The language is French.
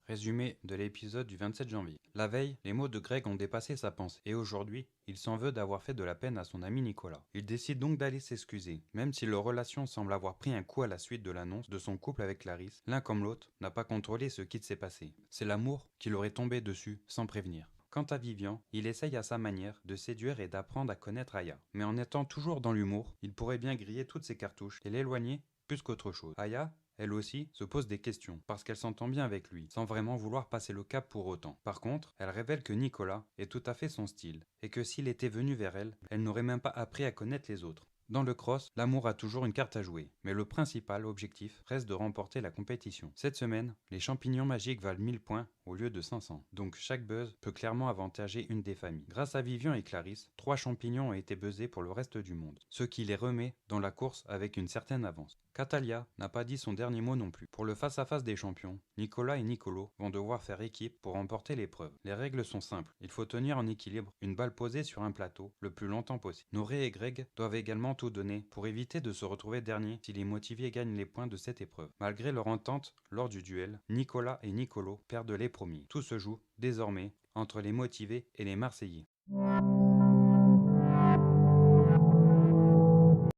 Résumé de l'épisode du 27 janvier. La veille, les mots de Greg ont dépassé sa pensée, et aujourd'hui, il s'en veut d'avoir fait de la peine à son ami Nicolas. Il décide donc d'aller s'excuser. Même si leur relation semble avoir pris un coup à la suite de l'annonce de son couple avec Clarisse, l'un comme l'autre n'a pas contrôlé ce qui s'est passé. C'est l'amour qui leur est tombé dessus sans prévenir. Quant à Vivian, il essaye à sa manière de séduire et d'apprendre à connaître Aya. Mais en étant toujours dans l'humour, il pourrait bien griller toutes ses cartouches et l'éloigner plus qu'autre chose. Aya, elle aussi, se pose des questions, parce qu'elle s'entend bien avec lui, sans vraiment vouloir passer le cap pour autant. Par contre, elle révèle que Nicolas est tout à fait son style, et que s'il était venu vers elle, elle n'aurait même pas appris à connaître les autres. Dans le cross, l'amour a toujours une carte à jouer, mais le principal objectif reste de remporter la compétition. Cette semaine, les champignons magiques valent 1000 points au lieu de 500, donc chaque buzz peut clairement avantager une des familles. Grâce à Vivian et Clarisse, 3 champignons ont été buzzés pour le reste du monde, ce qui les remet dans la course avec une certaine avance. Catalia n'a pas dit son dernier mot non plus. Pour le face-à-face des champions, Nicolas et Nicolo vont devoir faire équipe pour remporter l'épreuve. Les règles sont simples, il faut tenir en équilibre une balle posée sur un plateau le plus longtemps possible. Noré et Greg doivent également tout donner pour éviter de se retrouver dernier si les motivés gagnent les points de cette épreuve. Malgré leur entente lors du duel, Nicolas et Nicolo perdent les premiers. Tout se joue, désormais, entre les motivés et les Marseillais.